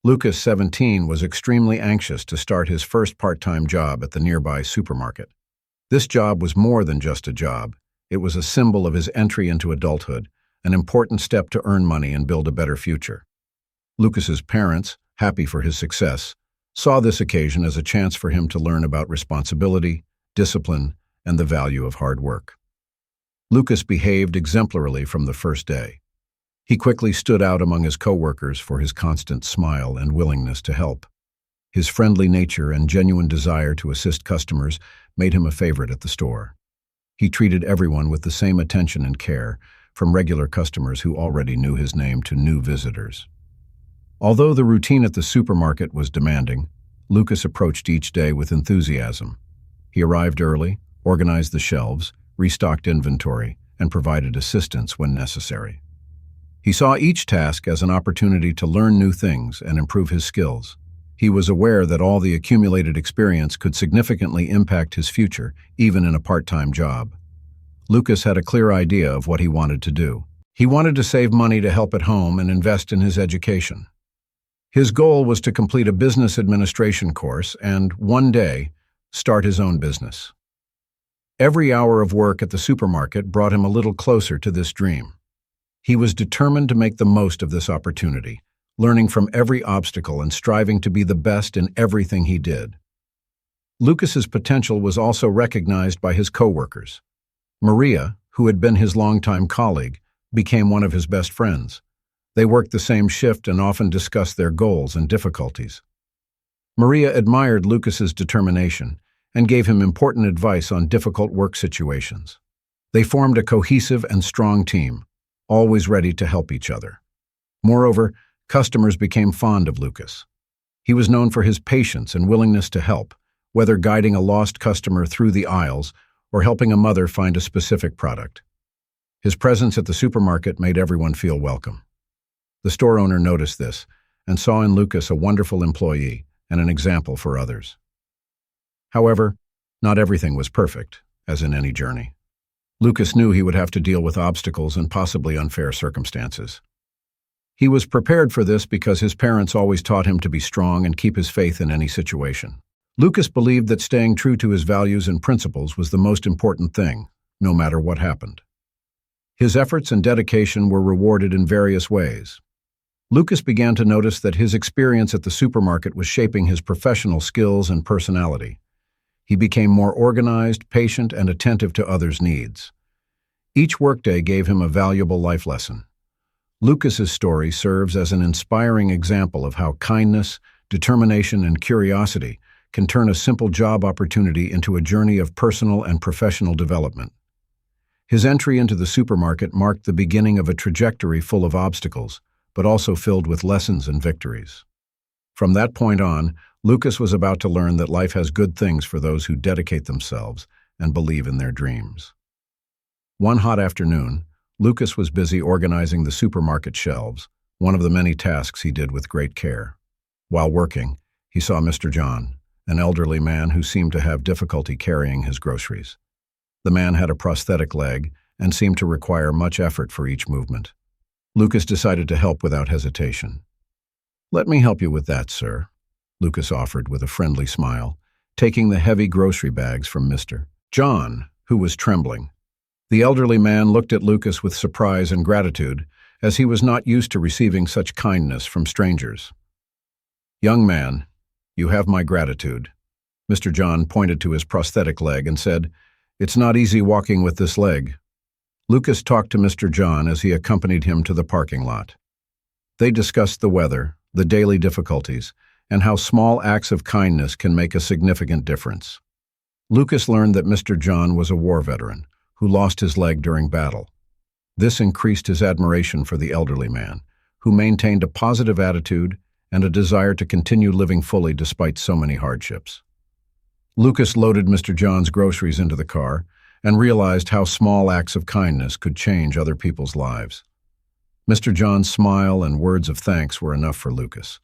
Lucas, 17, was extremely anxious to start his first part-time job at the nearby supermarket. This job was more than just a job. It was a symbol of his entry into adulthood, an important step to earn money and build a better future. Lucas's parents, happy for his success, saw this occasion as a chance for him to learn about responsibility, discipline, and the value of hard work. Lucas behaved exemplarily from the first day. He quickly stood out among his co-workers for his constant smile and willingness to help. His friendly nature and genuine desire to assist customers made him a favorite at the store. He treated everyone with the same attention and care, from regular customers who already knew his name to new visitors. Although the routine at the supermarket was demanding, Lucas approached each day with enthusiasm. He arrived early, organized the shelves, restocked inventory, and provided assistance when necessary. He saw each task as an opportunity to learn new things and improve his skills. He was aware that all the accumulated experience could significantly impact his future, even in a part-time job. Lucas had a clear idea of what he wanted to do. He wanted to save money to help at home and invest in his education. His goal was to complete a business administration course and, one day, start his own business. Every hour of work at the supermarket brought him a little closer to this dream. He was determined to make the most of this opportunity, learning from every obstacle and striving to be the best in everything he did. Lucas's potential was also recognized by his co-workers. Maria, who had been his longtime colleague, became one of his best friends. They worked the same shift and often discussed their goals and difficulties. Maria admired Lucas's determination and gave him important advice on difficult work situations. They formed a cohesive and strong team, always ready to help each other. Moreover, customers became fond of Lucas. He was known for his patience and willingness to help, whether guiding a lost customer through the aisles or helping a mother find a specific product. His presence at the supermarket made everyone feel welcome. The store owner noticed this and saw in Lucas a wonderful employee and an example for others. However, not everything was perfect, as in any journey. Lucas knew he would have to deal with obstacles and possibly unfair circumstances. He was prepared for this because his parents always taught him to be strong and keep his faith in any situation. Lucas believed that staying true to his values and principles was the most important thing, no matter what happened. His efforts and dedication were rewarded in various ways. Lucas began to notice that his experience at the supermarket was shaping his professional skills and personality. He became more organized, patient, and attentive to others' needs. Each workday gave him a valuable life lesson. Lucas's story serves as an inspiring example of how kindness, determination, and curiosity can turn a simple job opportunity into a journey of personal and professional development. His entry into the supermarket marked the beginning of a trajectory full of obstacles, but also filled with lessons and victories. From that point on, Lucas was about to learn that life has good things for those who dedicate themselves and believe in their dreams. One hot afternoon, Lucas was busy organizing the supermarket shelves, one of the many tasks he did with great care. While working, he saw Mr. John, an elderly man who seemed to have difficulty carrying his groceries. The man had a prosthetic leg and seemed to require much effort for each movement. Lucas decided to help without hesitation. "Let me help you with that, sir," Lucas offered with a friendly smile, taking the heavy grocery bags from Mr. John, who was trembling. The elderly man looked at Lucas with surprise and gratitude, as he was not used to receiving such kindness from strangers. "Young man, you have my gratitude." Mr. John pointed to his prosthetic leg and said, "It's not easy walking with this leg." Lucas talked to Mr. John as he accompanied him to the parking lot. They discussed the weather, the daily difficulties, and how small acts of kindness can make a significant difference. Lucas learned that Mr. John was a war veteran who lost his leg during battle. This increased his admiration for the elderly man, who maintained a positive attitude and a desire to continue living fully despite so many hardships. Lucas loaded Mr. John's groceries into the car and realized how small acts of kindness could change other people's lives. Mr. John's smile and words of thanks were enough for Lucas.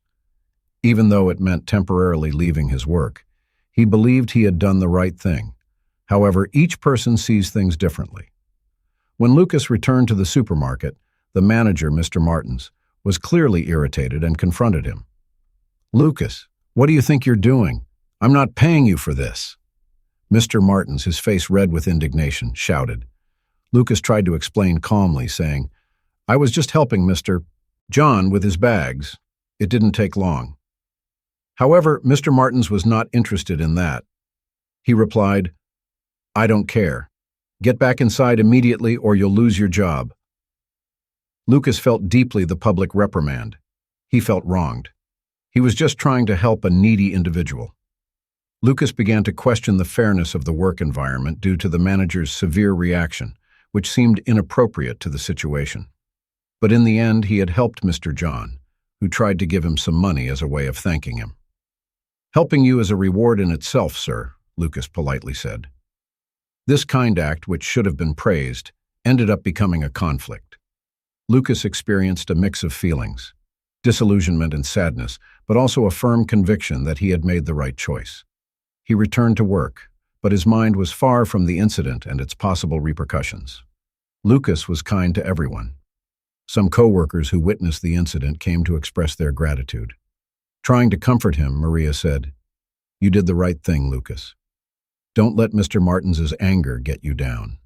Even though it meant temporarily leaving his work, he believed he had done the right thing. However, each person sees things differently. When Lucas returned to the supermarket, the manager, Mr. Martins, was clearly irritated and confronted him. "Lucas, what do you think you're doing? I'm not paying you for this." Mr. Martins, his face red with indignation, shouted. Lucas tried to explain calmly, saying, "I was just helping Mr. John with his bags. It didn't take long." However, Mr. Martins was not interested in that. He replied, "I don't care. Get back inside immediately or you'll lose your job." Lucas felt deeply the public reprimand. He felt wronged. He was just trying to help a needy individual. Lucas began to question the fairness of the work environment due to the manager's severe reaction, which seemed inappropriate to the situation. But in the end, he had helped Mr. John, who tried to give him some money as a way of thanking him. "Helping you is a reward in itself, sir," Lucas politely said. This kind act, which should have been praised, ended up becoming a conflict. Lucas experienced a mix of feelings, disillusionment and sadness, but also a firm conviction that he had made the right choice. He returned to work, but his mind was far from the incident and its possible repercussions. Lucas was kind to everyone. Some co-workers who witnessed the incident came to express their gratitude. Trying to comfort him, Maria said, "You did the right thing, Lucas. Don't let Mr. Martins's anger get you down."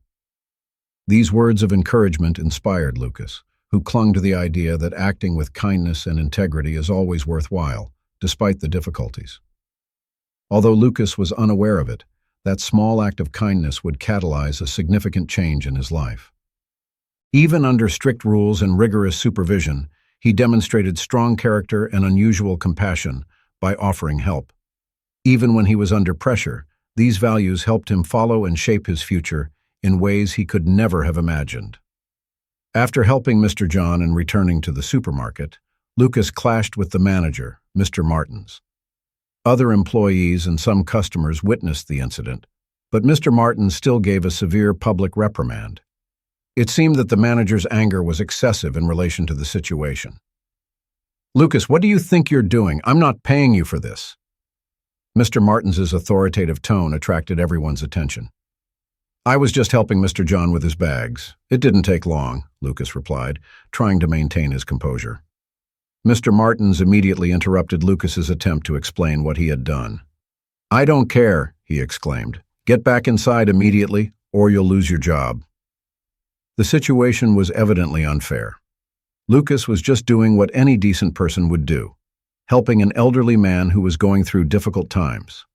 These words of encouragement inspired Lucas, who clung to the idea that acting with kindness and integrity is always worthwhile, despite the difficulties. Although Lucas was unaware of it, that small act of kindness would catalyze a significant change in his life. Even under strict rules and rigorous supervision, he demonstrated strong character and unusual compassion by offering help. Even when he was under pressure, these values helped him follow and shape his future in ways he could never have imagined. After helping Mr. John and returning to the supermarket, Lucas clashed with the manager, Mr. Martins. Other employees and some customers witnessed the incident, but Mr. Martins still gave a severe public reprimand. It seemed that the manager's anger was excessive in relation to the situation. "Lucas, what do you think you're doing? I'm not paying you for this." Mr. Martins's authoritative tone attracted everyone's attention. "I was just helping Mr. John with his bags. It didn't take long," Lucas replied, trying to maintain his composure. Mr. Martins immediately interrupted Lucas's attempt to explain what he had done. "I don't care," he exclaimed. "Get back inside immediately, or you'll lose your job." The situation was evidently unfair. Lucas was just doing what any decent person would do, helping an elderly man who was going through difficult times.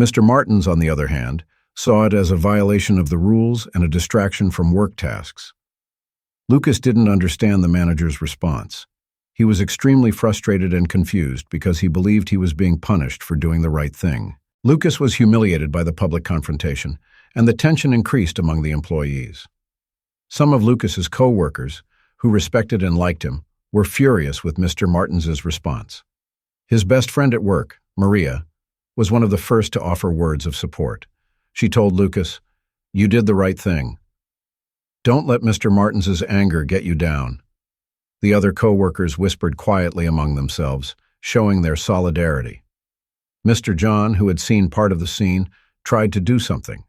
Mr. Martins, on the other hand, saw it as a violation of the rules and a distraction from work tasks. Lucas didn't understand the manager's response. He was extremely frustrated and confused because he believed he was being punished for doing the right thing. Lucas was humiliated by the public confrontation, and the tension increased among the employees. Some of Lucas's co-workers, who respected and liked him, were furious with Mr. Martins's response. His best friend at work, Maria, was one of the first to offer words of support. She told Lucas, "You did the right thing. Don't let Mr. Martins's anger get you down." The other co-workers whispered quietly among themselves, showing their solidarity. Mr. John, who had seen part of the scene, tried to do something.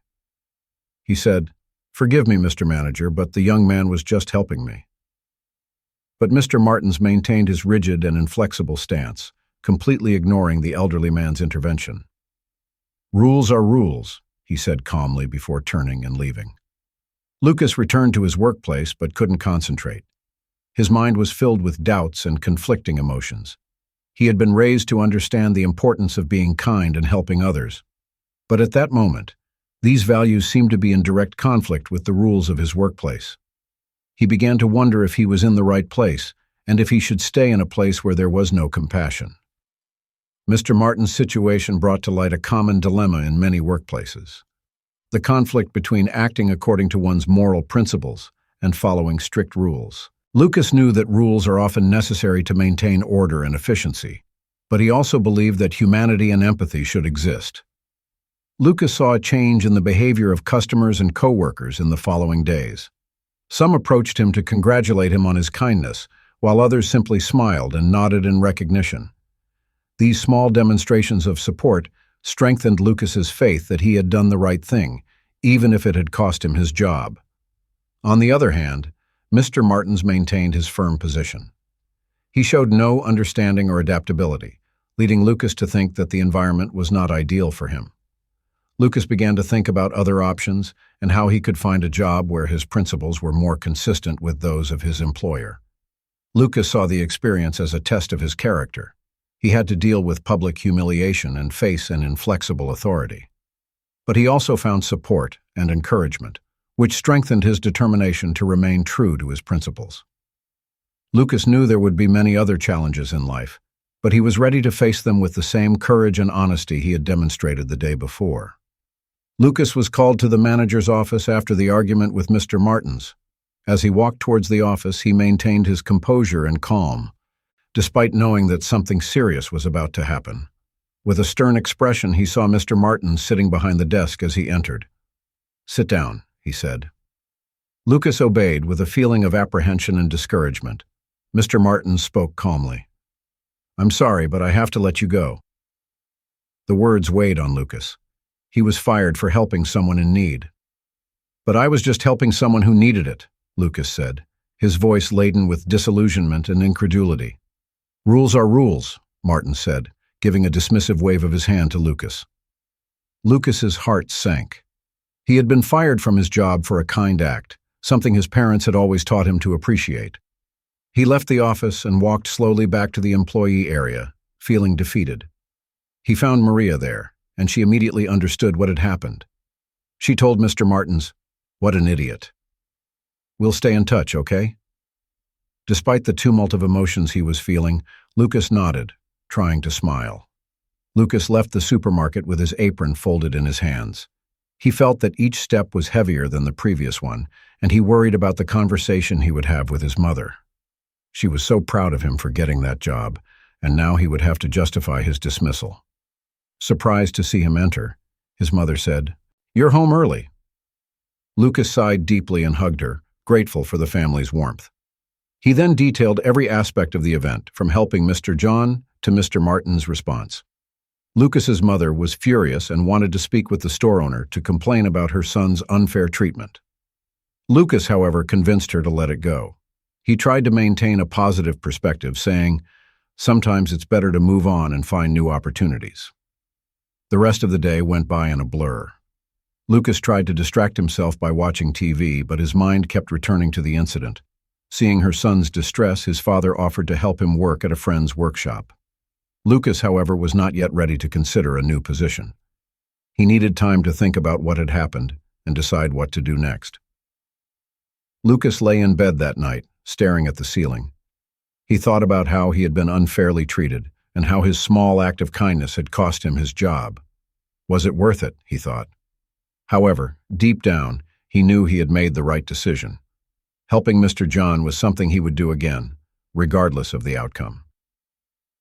He said, "Forgive me, Mr. Manager, but the young man was just helping me." But Mr. Martins maintained his rigid and inflexible stance, completely ignoring the elderly man's intervention. "Rules are rules," he said calmly before turning and leaving. Lucas returned to his workplace but couldn't concentrate. His mind was filled with doubts and conflicting emotions. He had been raised to understand the importance of being kind and helping others. But at that moment, these values seemed to be in direct conflict with the rules of his workplace. He began to wonder if he was in the right place and if he should stay in a place where there was no compassion. Mr. Martin's situation brought to light a common dilemma in many workplaces: the conflict between acting according to one's moral principles and following strict rules. Lucas knew that rules are often necessary to maintain order and efficiency, but he also believed that humanity and empathy should exist. Lucas saw a change in the behavior of customers and co-workers in the following days. Some approached him to congratulate him on his kindness, while others simply smiled and nodded in recognition. These small demonstrations of support strengthened Lucas's faith that he had done the right thing, even if it had cost him his job. On the other hand, Mr. Martins maintained his firm position. He showed no understanding or adaptability, leading Lucas to think that the environment was not ideal for him. Lucas began to think about other options and how he could find a job where his principles were more consistent with those of his employer. Lucas saw the experience as a test of his character. He had to deal with public humiliation and face an inflexible authority. But he also found support and encouragement, which strengthened his determination to remain true to his principles. Lucas knew there would be many other challenges in life, but he was ready to face them with the same courage and honesty he had demonstrated the day before. Lucas was called to the manager's office after the argument with Mr. Martins. As he walked towards the office, he maintained his composure and calm, despite knowing that something serious was about to happen. With a stern expression, he saw Mr. Martins sitting behind the desk as he entered. "Sit down," he said. Lucas obeyed with a feeling of apprehension and discouragement. Mr. Martins spoke calmly. "I'm sorry, but I have to let you go." The words weighed on Lucas. He was fired for helping someone in need. "But I was just helping someone who needed it," Lucas said, his voice laden with disillusionment and incredulity. "Rules are rules," Martin said, giving a dismissive wave of his hand to Lucas. Lucas's heart sank. He had been fired from his job for a kind act, something his parents had always taught him to appreciate. He left the office and walked slowly back to the employee area, feeling defeated. He found Maria there, and she immediately understood what had happened. She told Mr. Martins, "What an idiot. We'll stay in touch, okay?" Despite the tumult of emotions he was feeling, Lucas nodded, trying to smile. Lucas left the supermarket with his apron folded in his hands. He felt that each step was heavier than the previous one, and he worried about the conversation he would have with his mother. She was so proud of him for getting that job, and now he would have to justify his dismissal. Surprised to see him enter, his mother said, "You're home early." Lucas sighed deeply and hugged her, grateful for the family's warmth. He then detailed every aspect of the event, from helping Mr. John to Mr. Martin's response. Lucas's mother was furious and wanted to speak with the store owner to complain about her son's unfair treatment. Lucas, however, convinced her to let it go. He tried to maintain a positive perspective, saying, "Sometimes it's better to move on and find new opportunities." The rest of the day went by in a blur. Lucas tried to distract himself by watching TV, but his mind kept returning to the incident. Seeing her son's distress, his father offered to help him work at a friend's workshop. Lucas, however, was not yet ready to consider a new position. He needed time to think about what had happened and decide what to do next. Lucas lay in bed that night, staring at the ceiling. He thought about how he had been unfairly treated and how his small act of kindness had cost him his job. Was it worth it, he thought. However, deep down, he knew he had made the right decision. Helping Mr. John was something he would do again, regardless of the outcome.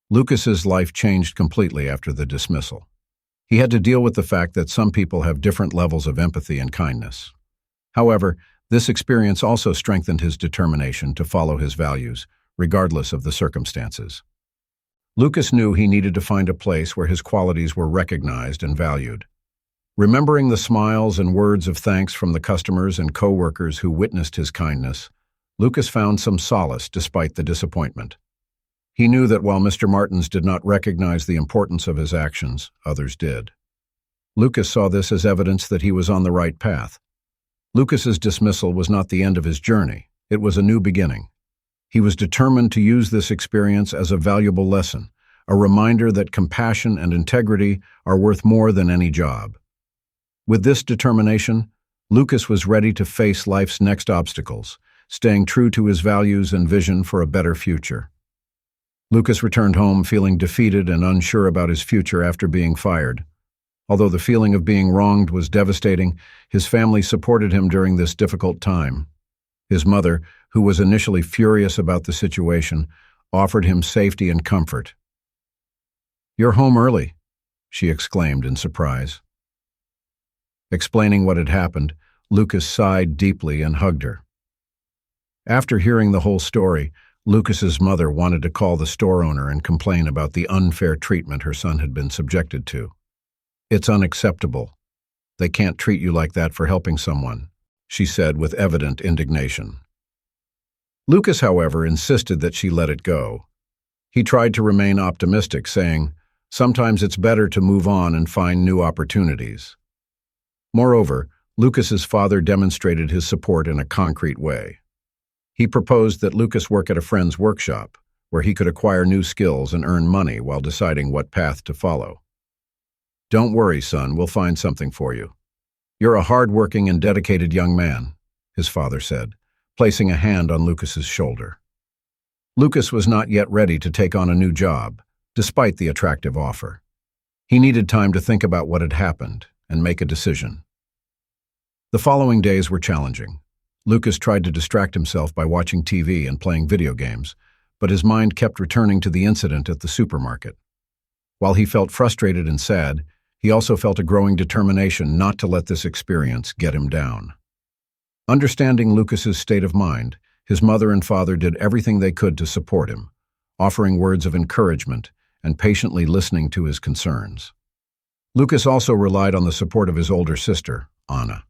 Lucas's life changed completely after the dismissal. He had to deal with the fact that some people have different levels of empathy and kindness. However, this experience also strengthened his determination to follow his values, regardless of the circumstances. Lucas knew he needed to find a place where his qualities were recognized and valued. Remembering the smiles and words of thanks from the customers and co-workers who witnessed his kindness, Lucas found some solace despite the disappointment. He knew that while Mr. Martins did not recognize the importance of his actions, others did. Lucas saw this as evidence that he was on the right path. Lucas's dismissal was not the end of his journey. It was a new beginning. He was determined to use this experience as a valuable lesson, a reminder that compassion and integrity are worth more than any job. With this determination, Lucas was ready to face life's next obstacles, staying true to his values and vision for a better future. Lucas returned home feeling defeated and unsure about his future after being fired. Although the feeling of being wronged was devastating, his family supported him during this difficult time. His mother, who was initially furious about the situation, offered him safety and comfort. "You're home early," she exclaimed in surprise. Explaining what had happened, Lucas sighed deeply and hugged her. After hearing the whole story, Lucas's mother wanted to call the store owner and complain about the unfair treatment her son had been subjected to. "It's unacceptable. They can't treat you like that for helping someone," she said with evident indignation. Lucas, however, insisted that she let it go. He tried to remain optimistic, saying, Sometimes it's better to move on and find new opportunities. Moreover, Lucas's father demonstrated his support in a concrete way. He proposed that Lucas work at a friend's workshop, where he could acquire new skills and earn money while deciding what path to follow. "Don't worry, son, we'll find something for you. You're a hard-working and dedicated young man," his father said, placing a hand on Lucas's shoulder. Lucas was not yet ready to take on a new job, despite the attractive offer. He needed time to think about what had happened and make a decision. The following days were challenging. Lucas tried to distract himself by watching TV and playing video games, but his mind kept returning to the incident at the supermarket. While he felt frustrated and sad, he also felt a growing determination not to let this experience get him down. Understanding Lucas's state of mind, his mother and father did everything they could to support him, offering words of encouragement and patiently listening to his concerns. Lucas also relied on the support of his older sister, Anna.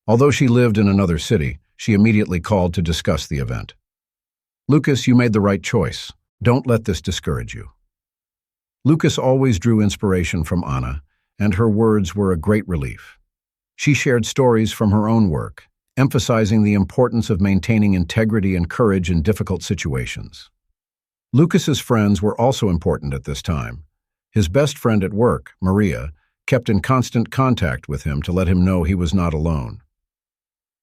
Although she lived in another city, she immediately called to discuss the event. "Lucas, you made the right choice. Don't let this discourage you." Lucas always drew inspiration from Anna, and her words were a great relief. She shared stories from her own work, emphasizing the importance of maintaining integrity and courage in difficult situations. Lucas's friends were also important at this time. His best friend at work, Maria, kept in constant contact with him to let him know he was not alone.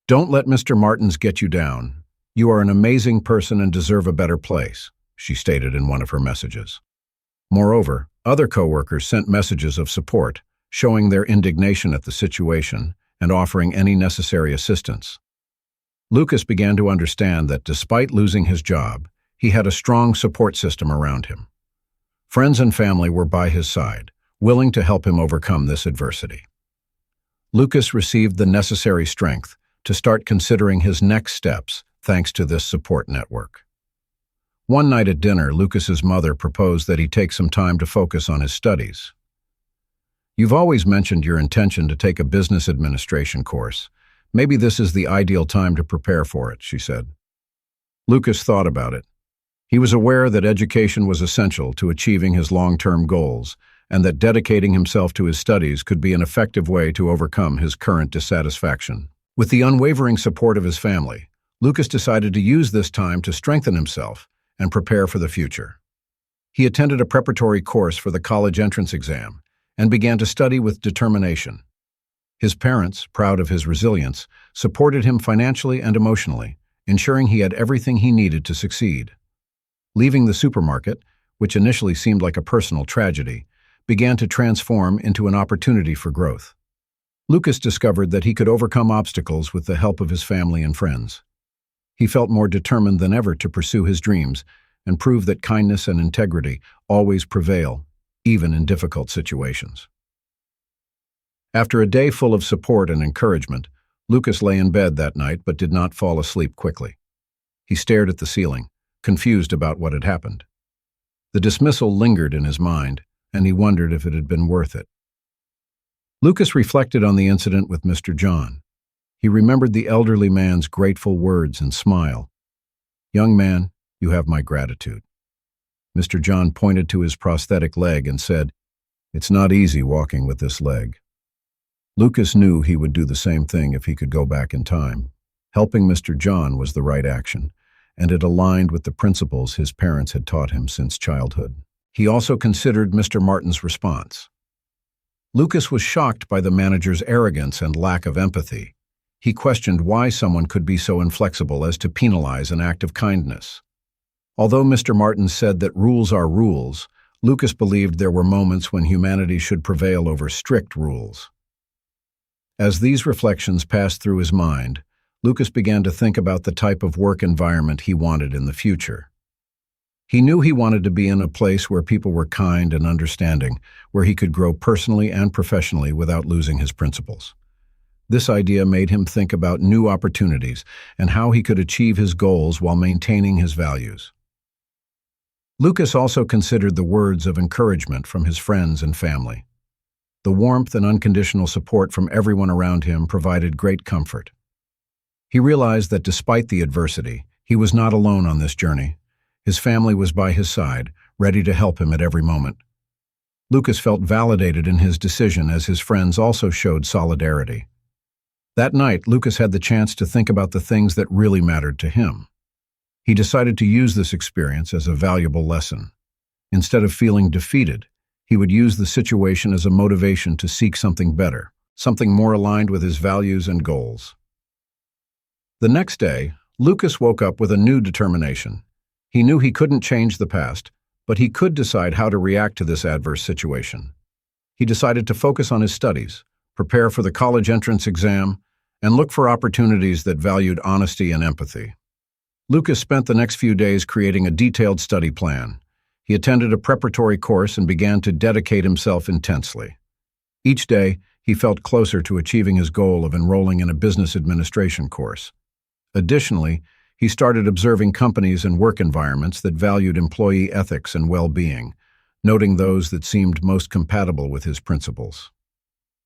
"Don't let Mr. Martins get you down. You are an amazing person and deserve a better place," she stated in one of her messages. Moreover, other coworkers sent messages of support, showing their indignation at the situation and offering any necessary assistance. Lucas began to understand that despite losing his job, he had a strong support system around him. Friends and family were by his side, willing to help him overcome this adversity. Lucas received the necessary strength to start considering his next steps thanks to this support network. One night at dinner, Lucas's mother proposed that he take some time to focus on his studies. "You've always mentioned your intention to take a business administration course. Maybe this is the ideal time to prepare for it," she said. Lucas thought about it. He was aware that education was essential to achieving his long-term goals, and that dedicating himself to his studies could be an effective way to overcome his current dissatisfaction. With the unwavering support of his family, Lucas decided to use this time to strengthen himself and prepare for the future. He attended a preparatory course for the college entrance exam and began to study with determination. His parents, proud of his resilience, supported him financially and emotionally, ensuring he had everything he needed to succeed. Leaving the supermarket, which initially seemed like a personal tragedy, began to transform into an opportunity for growth. Lucas discovered that he could overcome obstacles with the help of his family and friends. He felt more determined than ever to pursue his dreams and prove that kindness and integrity always prevail, even in difficult situations. After a day full of support and encouragement, Lucas lay in bed that night but did not fall asleep quickly. He stared at the ceiling, confused about what had happened. The dismissal lingered in his mind, and he wondered if it had been worth it. Lucas reflected on the incident with Mr. John. He remembered the elderly man's grateful words and smile. "Young man, you have my gratitude." Mr. John pointed to his prosthetic leg and said, "It's not easy walking with this leg." Lucas knew he would do the same thing if he could go back in time. Helping Mr. John was the right action, and it aligned with the principles his parents had taught him since childhood. He also considered Mr. Martin's response. Lucas was shocked by the manager's arrogance and lack of empathy. He questioned why someone could be so inflexible as to penalize an act of kindness. Although Mr. Martin said that rules are rules, Lucas believed there were moments when humanity should prevail over strict rules. As these reflections passed through his mind, Lucas began to think about the type of work environment he wanted in the future. He knew he wanted to be in a place where people were kind and understanding, where he could grow personally and professionally without losing his principles. This idea made him think about new opportunities and how he could achieve his goals while maintaining his values. Lucas also considered the words of encouragement from his friends and family. The warmth and unconditional support from everyone around him provided great comfort. He realized that despite the adversity, he was not alone on this journey. His family was by his side, ready to help him at every moment. Lucas felt validated in his decision as his friends also showed solidarity. That night, Lucas had the chance to think about the things that really mattered to him. He decided to use this experience as a valuable lesson. Instead of feeling defeated, he would use the situation as a motivation to seek something better, something more aligned with his values and goals. The next day, Lucas woke up with a new determination. He knew he couldn't change the past, but he could decide how to react to this adverse situation. He decided to focus on his studies, prepare for the college entrance exam, and look for opportunities that valued honesty and empathy. Lucas spent the next few days creating a detailed study plan. He attended a preparatory course and began to dedicate himself intensely. Each day, he felt closer to achieving his goal of enrolling in a business administration course. Additionally, he started observing companies and work environments that valued employee ethics and well-being, noting those that seemed most compatible with his principles.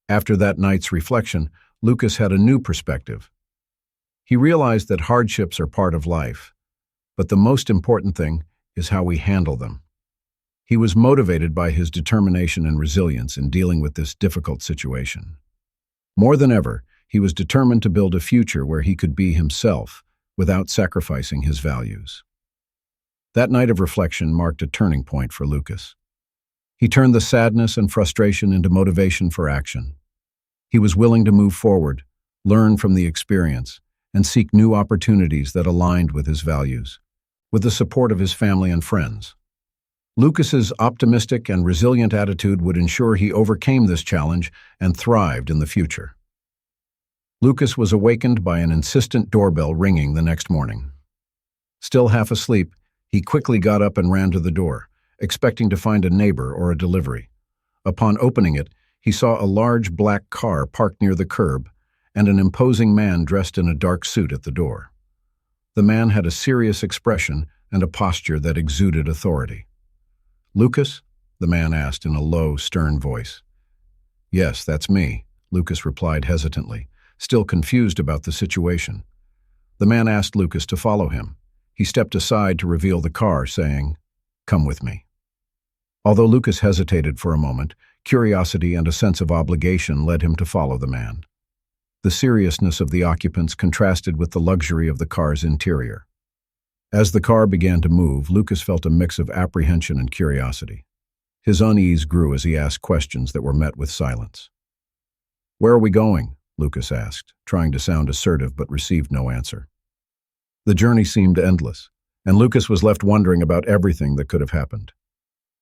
After that night's reflection, Lucas had a new perspective. He realized that hardships are part of life, but the most important thing is how we handle them. He was motivated by his determination and resilience in dealing with this difficult situation. More than ever, he was determined to build a future where he could be himself without sacrificing his values. That night of reflection marked a turning point for Lucas. He turned the sadness and frustration into motivation for action. He was willing to move forward, learn from the experience, and seek new opportunities that aligned with his values, with the support of his family and friends. Lucas's optimistic and resilient attitude would ensure he overcame this challenge and thrived in the future. Lucas was awakened by an insistent doorbell ringing the next morning. Still half asleep, he quickly got up and ran to the door, expecting to find a neighbor or a delivery. Upon opening it, he saw a large black car parked near the curb and an imposing man dressed in a dark suit at the door. The man had a serious expression and a posture that exuded authority. "Lucas?" the man asked in a low, stern voice. "Yes, that's me," Lucas replied hesitantly, still confused about the situation. The man asked Lucas to follow him. He stepped aside to reveal the car, saying, "Come with me." Although Lucas hesitated for a moment, curiosity and a sense of obligation led him to follow the man. The seriousness of the occupants contrasted with the luxury of the car's interior. As the car began to move, Lucas felt a mix of apprehension and curiosity. His unease grew as he asked questions that were met with silence. "Where are we going?" Lucas asked, trying to sound assertive but received no answer. The journey seemed endless, and Lucas was left wondering about everything that could have happened.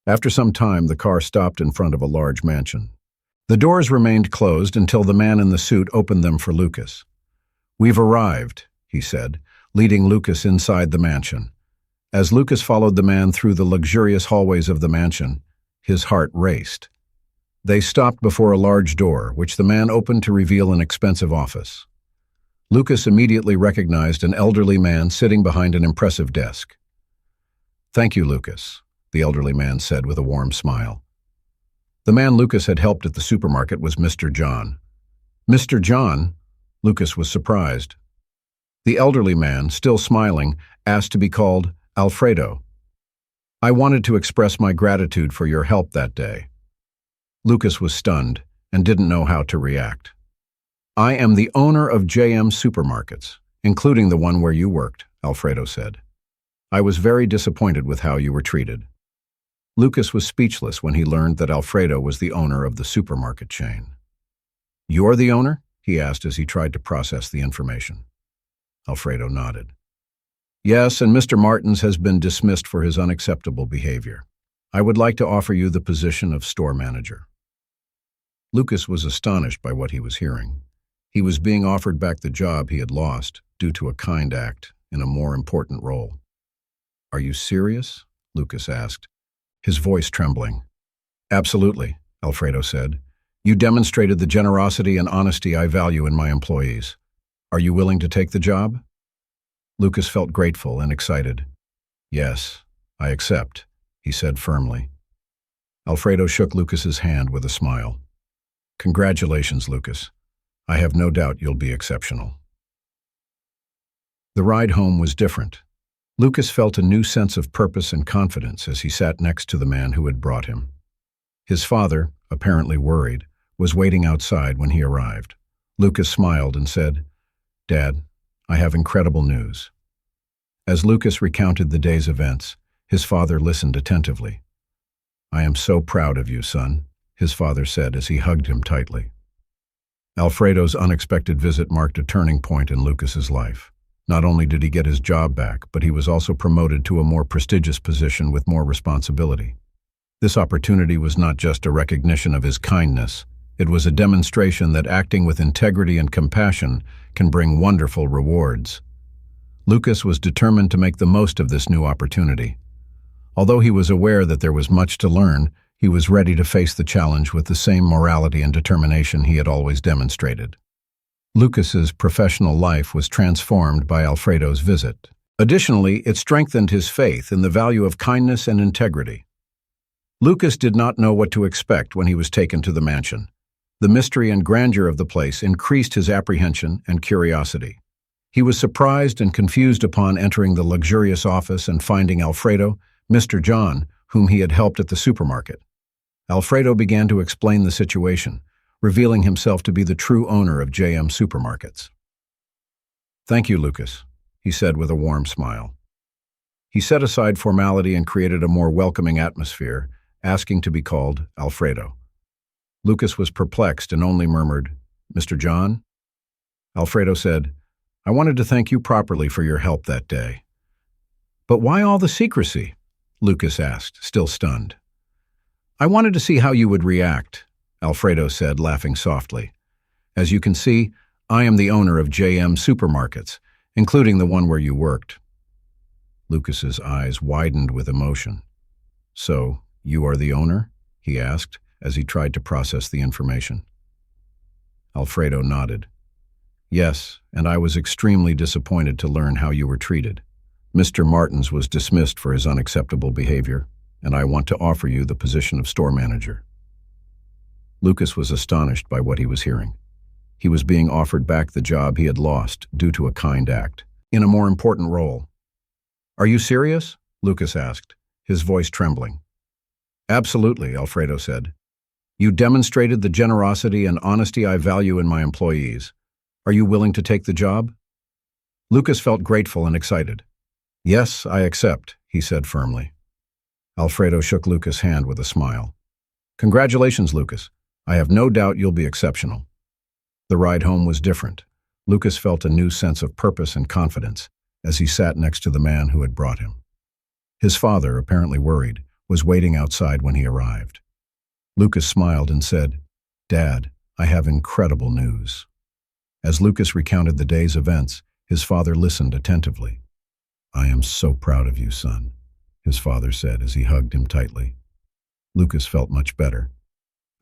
After some time, the car stopped in front of a large mansion. The doors remained closed until the man in the suit opened them for Lucas. "We've arrived," he said, leading Lucas inside the mansion. As Lucas followed the man through the luxurious hallways of the mansion, his heart raced. They stopped before a large door, which the man opened to reveal an expensive office. Lucas immediately recognized an elderly man sitting behind an impressive desk. "Thank you, Lucas," the elderly man said with a warm smile. The man Lucas had helped at the supermarket was Mr. John. "Mr. John?" Lucas was surprised. The elderly man, still smiling, asked to be called Alfredo. "I wanted to express my gratitude for your help that day." Lucas was stunned and didn't know how to react. "I am the owner of JM Supermarkets, including the one where you worked," Alfredo said. "I was very disappointed with how you were treated." Lucas was speechless when he learned that Alfredo was the owner of the supermarket chain. "You're the owner?" he asked as he tried to process the information. Alfredo nodded. "Yes, and Mr. Martins has been dismissed for his unacceptable behavior. I would like to offer you the position of store manager." Lucas was astonished by what he was hearing. He was being offered back the job he had lost due to a kind act in a more important role. "Are you serious?" Lucas asked, his voice trembling. "Absolutely," Alfredo said. "You demonstrated the generosity and honesty I value in my employees. Are you willing to take the job?" Lucas felt grateful and excited. "Yes, I accept," he said firmly. Alfredo shook Lucas's hand with a smile. "Congratulations, Lucas. I have no doubt you'll be exceptional." The ride home was different. Lucas felt a new sense of purpose and confidence as he sat next to the man who had brought him. His father, apparently worried, was waiting outside when he arrived. Lucas smiled and said, "Dad, I have incredible news." As Lucas recounted the day's events, his father listened attentively. "I am so proud of you, son," his father said as he hugged him tightly. Alfredo's unexpected visit marked a turning point in Lucas's life. Not only did he get his job back, but he was also promoted to a more prestigious position with more responsibility. This opportunity was not just a recognition of his kindness, it was a demonstration that acting with integrity and compassion can bring wonderful rewards. Lucas was determined to make the most of this new opportunity. Although he was aware that there was much to learn, he was ready to face the challenge with the same morality and determination he had always demonstrated. Lucas's professional life was transformed by Alfredo's visit. Additionally, it strengthened his faith in the value of kindness and integrity. Lucas did not know what to expect when he was taken to the mansion. The mystery and grandeur of the place increased his apprehension and curiosity. He was surprised and confused upon entering the luxurious office and finding Alfredo, Mr. John, whom he had helped at the supermarket. Alfredo began to explain the situation, revealing himself to be the true owner of JM Supermarkets. "Thank you, Lucas," he said with a warm smile. He set aside formality and created a more welcoming atmosphere, asking to be called Alfredo. Lucas was perplexed and only murmured, "Mr. John?" Alfredo said, "I wanted to thank you properly for your help that day." "But why all the secrecy?" Lucas asked, still stunned. "I wanted to see how you would react," Alfredo said, laughing softly. "As you can see, I am the owner of JM Supermarkets, including the one where you worked." Lucas's eyes widened with emotion. "So, you are the owner?" he asked, as he tried to process the information. Alfredo nodded. "Yes, and I was extremely disappointed to learn how you were treated. Mr. Martins was dismissed for his unacceptable behavior, and I want to offer you the position of store manager." Lucas was astonished by what he was hearing. He was being offered back the job he had lost due to a kind act, in a more important role. "Are you serious?" Lucas asked, his voice trembling. "Absolutely," Alfredo said. "You demonstrated the generosity and honesty I value in my employees. Are you willing to take the job?" Lucas felt grateful and excited. "Yes, I accept," he said firmly. Alfredo shook Lucas' hand with a smile. "Congratulations, Lucas. I have no doubt you'll be exceptional." The ride home was different. Lucas felt a new sense of purpose and confidence as he sat next to the man who had brought him. His father, apparently worried, was waiting outside when he arrived. Lucas smiled and said, "Dad, I have incredible news." As Lucas recounted the day's events, his father listened attentively. "I am so proud of you, son," his father said as he hugged him tightly. Lucas felt much better.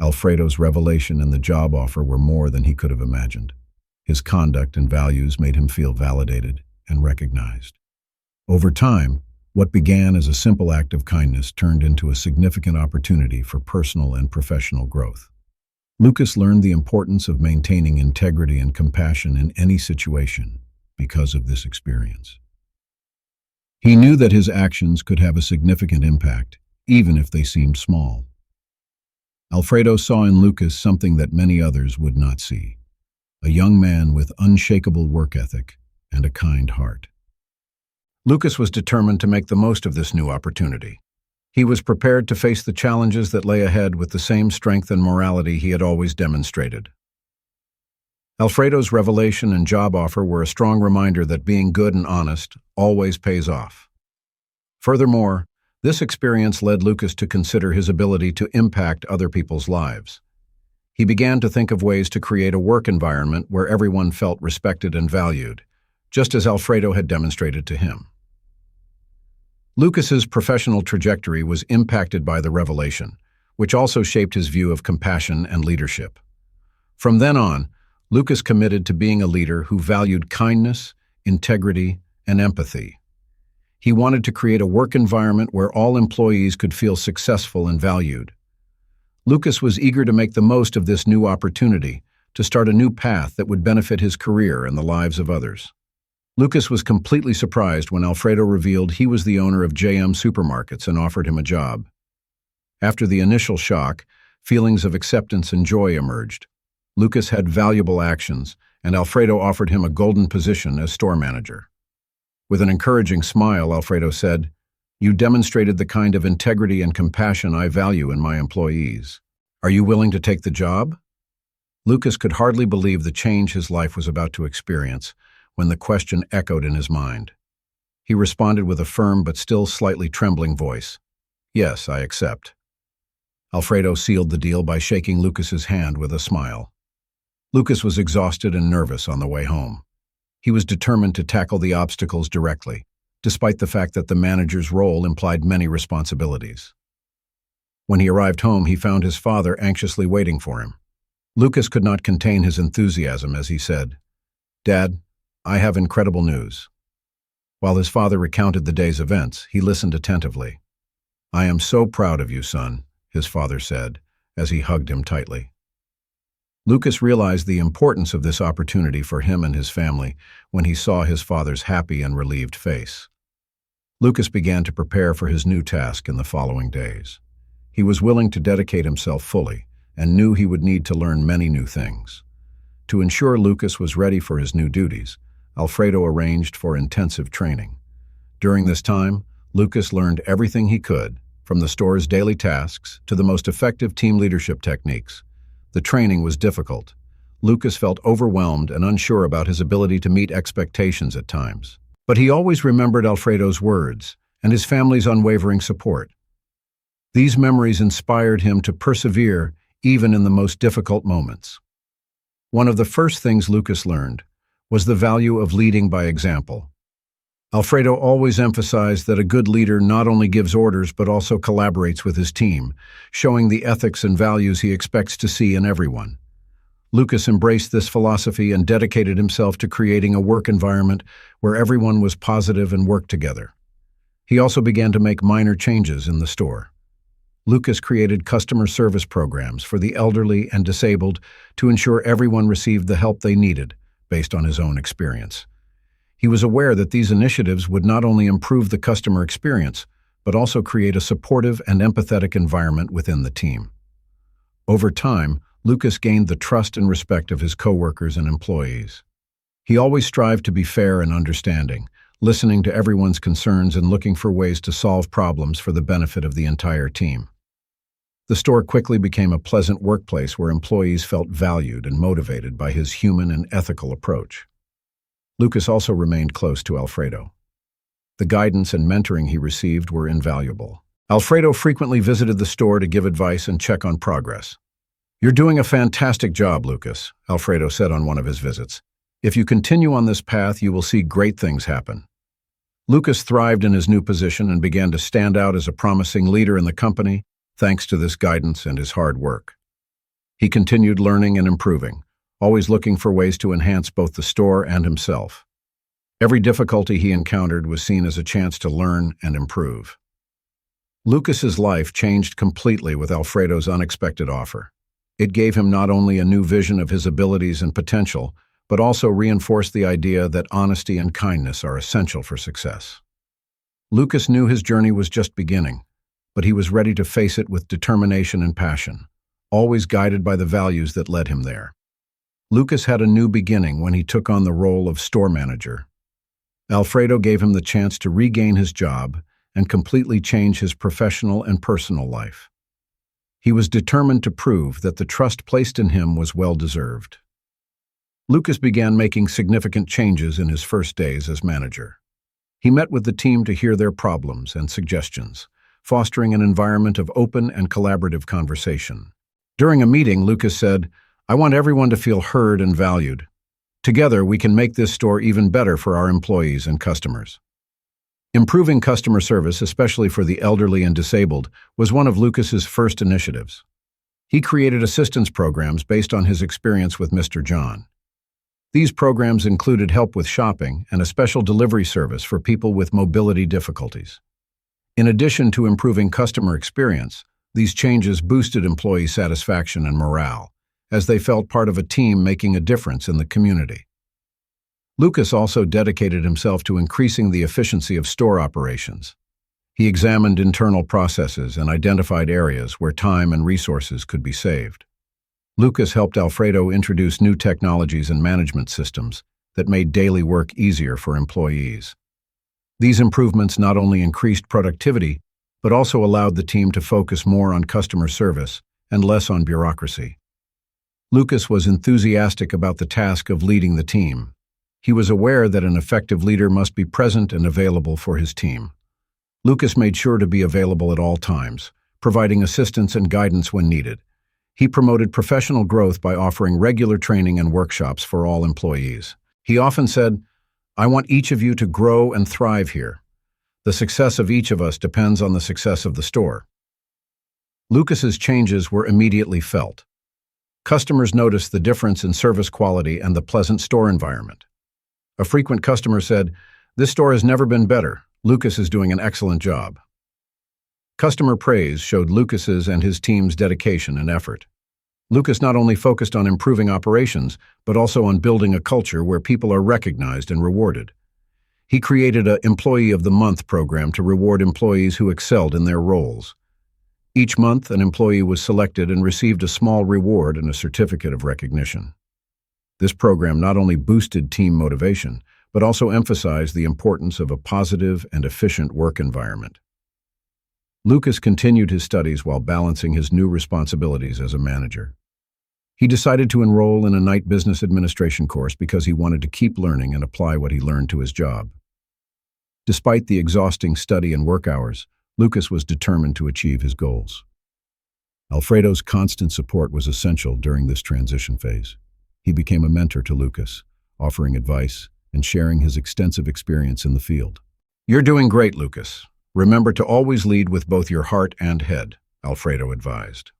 Alfredo's revelation and the job offer were more than he could have imagined. His conduct and values made him feel validated and recognized. Over time, what began as a simple act of kindness turned into a significant opportunity for personal and professional growth. Lucas learned the importance of maintaining integrity and compassion in any situation because of this experience. He knew that his actions could have a significant impact, even if they seemed small. Alfredo saw in Lucas something that many others would not see: a young man with unshakable work ethic and a kind heart. Lucas was determined to make the most of this new opportunity. He was prepared to face the challenges that lay ahead with the same strength and morality he had always demonstrated. Alfredo's revelation and job offer were a strong reminder that being good and honest always pays off. Furthermore, this experience led Lucas to consider his ability to impact other people's lives. He began to think of ways to create a work environment where everyone felt respected and valued, just as Alfredo had demonstrated to him. Lucas's professional trajectory was impacted by the revelation, which also shaped his view of compassion and leadership. From then on, Lucas committed to being a leader who valued kindness, integrity, and empathy. He wanted to create a work environment where all employees could feel successful and valued. Lucas was eager to make the most of this new opportunity, to start a new path that would benefit his career and the lives of others. Lucas was completely surprised when Alfredo revealed he was the owner of JM Supermarkets and offered him a job. After the initial shock, feelings of acceptance and joy emerged. Lucas had valuable actions, and Alfredo offered him a golden position as store manager. With an encouraging smile, Alfredo said, "You demonstrated the kind of integrity and compassion I value in my employees. Are you willing to take the job?" Lucas could hardly believe the change his life was about to experience when the question echoed in his mind. He responded with a firm but still slightly trembling voice, "Yes, I accept." Alfredo sealed the deal by shaking Lucas's hand with a smile. Lucas was exhausted and nervous on the way home. He was determined to tackle the obstacles directly, despite the fact that the manager's role implied many responsibilities. When he arrived home, he found his father anxiously waiting for him. Lucas could not contain his enthusiasm as he said, "Dad, I have incredible news." While his father recounted the day's events, he listened attentively. "I am so proud of you, son," his father said, as he hugged him tightly. Lucas realized the importance of this opportunity for him and his family when he saw his father's happy and relieved face. Lucas began to prepare for his new task in the following days. He was willing to dedicate himself fully and knew he would need to learn many new things. To ensure Lucas was ready for his new duties, Alfredo arranged for intensive training. During this time, Lucas learned everything he could, from the store's daily tasks to the most effective team leadership techniques. The training was difficult. Lucas felt overwhelmed and unsure about his ability to meet expectations at times. But he always remembered Alfredo's words and his family's unwavering support. These memories inspired him to persevere even in the most difficult moments. One of the first things Lucas learned was the value of leading by example. Alfredo always emphasized that a good leader not only gives orders but also collaborates with his team, showing the ethics and values he expects to see in everyone. Lucas embraced this philosophy and dedicated himself to creating a work environment where everyone was positive and worked together. He also began to make minor changes in the store. Lucas created customer service programs for the elderly and disabled to ensure everyone received the help they needed, based on his own experience. He was aware that these initiatives would not only improve the customer experience, but also create a supportive and empathetic environment within the team. Over time, Lucas gained the trust and respect of his coworkers and employees. He always strived to be fair and understanding, listening to everyone's concerns and looking for ways to solve problems for the benefit of the entire team. The store quickly became a pleasant workplace where employees felt valued and motivated by his human and ethical approach. Lucas also remained close to Alfredo. The guidance and mentoring he received were invaluable. Alfredo frequently visited the store to give advice and check on progress. "You're doing a fantastic job, Lucas," Alfredo said on one of his visits. "If you continue on this path, you will see great things happen." Lucas thrived in his new position and began to stand out as a promising leader in the company, thanks to this guidance and his hard work. He continued learning and improving, always looking for ways to enhance both the store and himself. Every difficulty he encountered was seen as a chance to learn and improve. Lucas's life changed completely with Alfredo's unexpected offer. It gave him not only a new vision of his abilities and potential, but also reinforced the idea that honesty and kindness are essential for success. Lucas knew his journey was just beginning, but he was ready to face it with determination and passion, always guided by the values that led him there. Lucas had a new beginning when he took on the role of store manager. Alfredo gave him the chance to regain his job and completely change his professional and personal life. He was determined to prove that the trust placed in him was well-deserved. Lucas began making significant changes in his first days as manager. He met with the team to hear their problems and suggestions, fostering an environment of open and collaborative conversation. During a meeting, Lucas said, "I want everyone to feel heard and valued. Together, we can make this store even better for our employees and customers." Improving customer service, especially for the elderly and disabled, was one of Lucas's first initiatives. He created assistance programs based on his experience with Mr. John. These programs included help with shopping and a special delivery service for people with mobility difficulties. In addition to improving customer experience, these changes boosted employee satisfaction and morale, as they felt part of a team making a difference in the community. Lucas also dedicated himself to increasing the efficiency of store operations. He examined internal processes and identified areas where time and resources could be saved. Lucas helped Alfredo introduce new technologies and management systems that made daily work easier for employees. These improvements not only increased productivity, but also allowed the team to focus more on customer service and less on bureaucracy. Lucas was enthusiastic about the task of leading the team. He was aware that an effective leader must be present and available for his team. Lucas made sure to be available at all times, providing assistance and guidance when needed. He promoted professional growth by offering regular training and workshops for all employees. He often said, "I want each of you to grow and thrive here. The success of each of us depends on the success of the store." Lucas's changes were immediately felt. Customers noticed the difference in service quality and the pleasant store environment. A frequent customer said, "This store has never been better. Lucas is doing an excellent job." Customer praise showed Lucas's and his team's dedication and effort. Lucas not only focused on improving operations, but also on building a culture where people are recognized and rewarded. He created an Employee of the Month program to reward employees who excelled in their roles. Each month, an employee was selected and received a small reward and a certificate of recognition. This program not only boosted team motivation, but also emphasized the importance of a positive and efficient work environment. Lucas continued his studies while balancing his new responsibilities as a manager. He decided to enroll in a night business administration course because he wanted to keep learning and apply what he learned to his job. Despite the exhausting study and work hours, Lucas was determined to achieve his goals. Alfredo's constant support was essential during this transition phase. He became a mentor to Lucas, offering advice and sharing his extensive experience in the field. "You're doing great, Lucas. Remember to always lead with both your heart and head," Alfredo advised.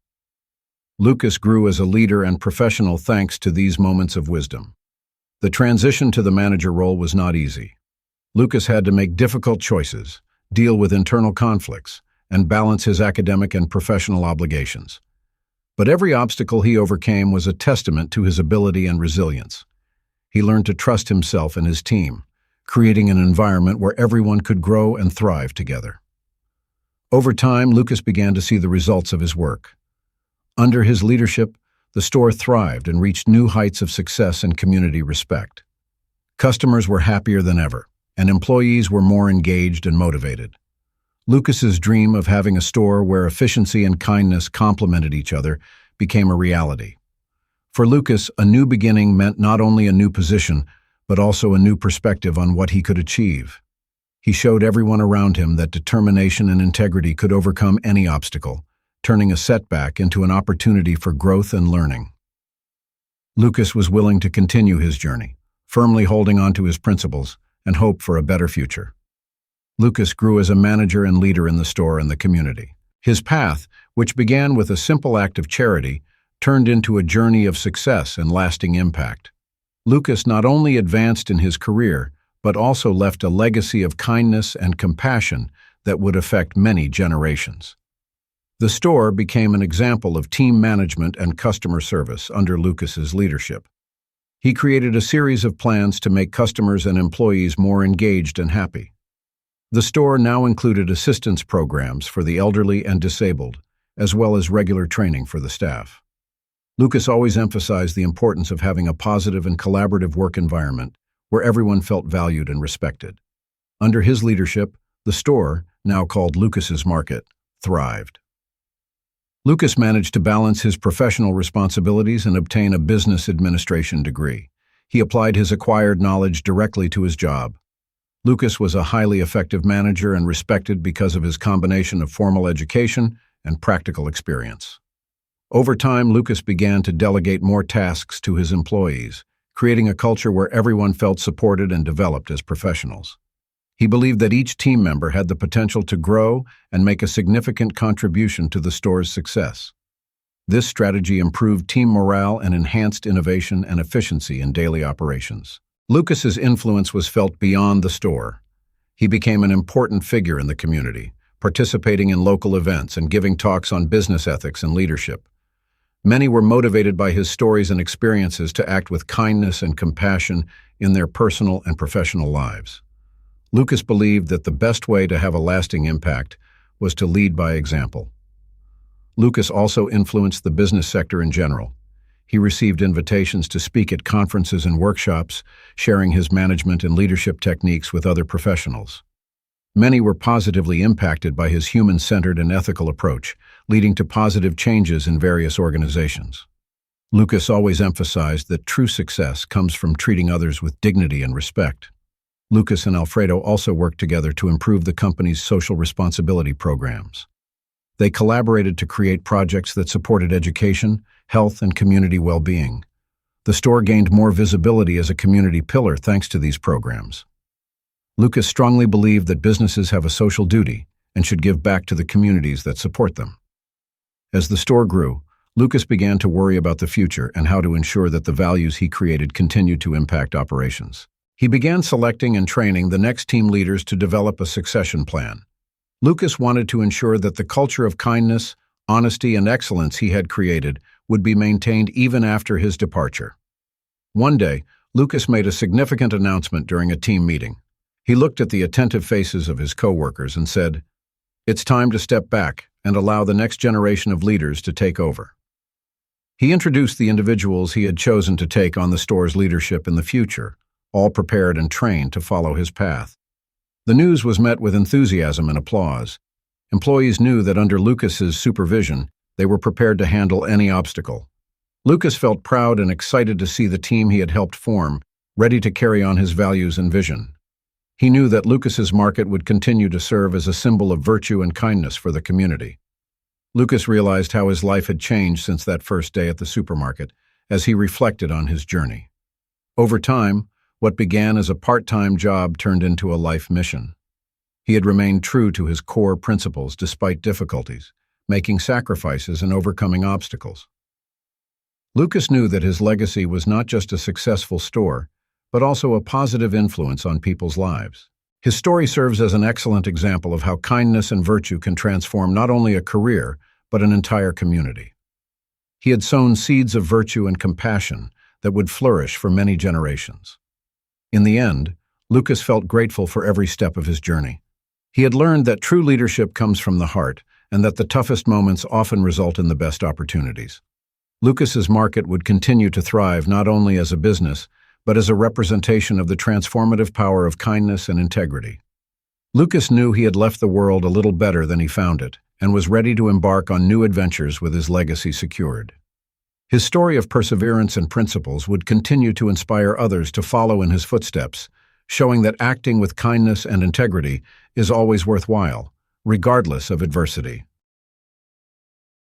Lucas grew as a leader and professional thanks to these moments of wisdom. The transition to the manager role was not easy. Lucas had to make difficult choices, deal with internal conflicts, and balance his academic and professional obligations. But every obstacle he overcame was a testament to his ability and resilience. He learned to trust himself and his team, creating an environment where everyone could grow and thrive together. Over time, Lucas began to see the results of his work. Under his leadership, the store thrived and reached new heights of success and community respect. Customers were happier than ever, and employees were more engaged and motivated. Lucas's dream of having a store where efficiency and kindness complemented each other became a reality. For Lucas, a new beginning meant not only a new position, but also a new perspective on what he could achieve. He showed everyone around him that determination and integrity could overcome any obstacle, turning a setback into an opportunity for growth and learning. Lucas was willing to continue his journey, firmly holding on to his principles and hope for a better future. Lucas grew as a manager and leader in the store and the community. His path, which began with a simple act of charity, turned into a journey of success and lasting impact. Lucas not only advanced in his career, but also left a legacy of kindness and compassion that would affect many generations. The store became an example of team management and customer service under Lucas's leadership. He created a series of plans to make customers and employees more engaged and happy. The store now included assistance programs for the elderly and disabled, as well as regular training for the staff. Lucas always emphasized the importance of having a positive and collaborative work environment where everyone felt valued and respected. Under his leadership, the store, now called Lucas's Market, thrived. Lucas managed to balance his professional responsibilities and obtain a business administration degree. He applied his acquired knowledge directly to his job. Lucas was a highly effective manager and respected because of his combination of formal education and practical experience. Over time, Lucas began to delegate more tasks to his employees, creating a culture where everyone felt supported and developed as professionals. He believed that each team member had the potential to grow and make a significant contribution to the store's success. This strategy improved team morale and enhanced innovation and efficiency in daily operations. Lucas's influence was felt beyond the store. He became an important figure in the community, participating in local events and giving talks on business ethics and leadership. Many were motivated by his stories and experiences to act with kindness and compassion in their personal and professional lives. Lucas believed that the best way to have a lasting impact was to lead by example. Lucas also influenced the business sector in general. He received invitations to speak at conferences and workshops, sharing his management and leadership techniques with other professionals. Many were positively impacted by his human-centered and ethical approach, leading to positive changes in various organizations. Lucas always emphasized that true success comes from treating others with dignity and respect. Lucas and Alfredo also worked together to improve the company's social responsibility programs. They collaborated to create projects that supported education, health, and community well-being. The store gained more visibility as a community pillar thanks to these programs. Lucas strongly believed that businesses have a social duty and should give back to the communities that support them. As the store grew, Lucas began to worry about the future and how to ensure that the values he created continued to impact operations. He began selecting and training the next team leaders to develop a succession plan. Lucas wanted to ensure that the culture of kindness, honesty, and excellence he had created would be maintained even after his departure. One day, Lucas made a significant announcement during a team meeting. He looked at the attentive faces of his coworkers and said, "It's time to step back and allow the next generation of leaders to take over." He introduced the individuals he had chosen to take on the store's leadership in the future, all prepared and trained to follow his path. The news was met with enthusiasm and applause. Employees knew that under Lucas's supervision, they were prepared to handle any obstacle. Lucas felt proud and excited to see the team he had helped form, ready to carry on his values and vision. He knew that Lucas's market would continue to serve as a symbol of virtue and kindness for the community. Lucas realized how his life had changed since that first day at the supermarket, as he reflected on his journey. Over time, what began as a part-time job turned into a life mission. He had remained true to his core principles despite difficulties, making sacrifices and overcoming obstacles. Lucas knew that his legacy was not just a successful store, but also a positive influence on people's lives. His story serves as an excellent example of how kindness and virtue can transform not only a career, but an entire community. He had sown seeds of virtue and compassion that would flourish for many generations. In the end, Lucas felt grateful for every step of his journey. He had learned that true leadership comes from the heart, and that the toughest moments often result in the best opportunities. Lucas's market would continue to thrive not only as a business, but as a representation of the transformative power of kindness and integrity. Lucas knew he had left the world a little better than he found it, and was ready to embark on new adventures with his legacy secured. His story of perseverance and principles would continue to inspire others to follow in his footsteps, showing that acting with kindness and integrity is always worthwhile, regardless of adversity.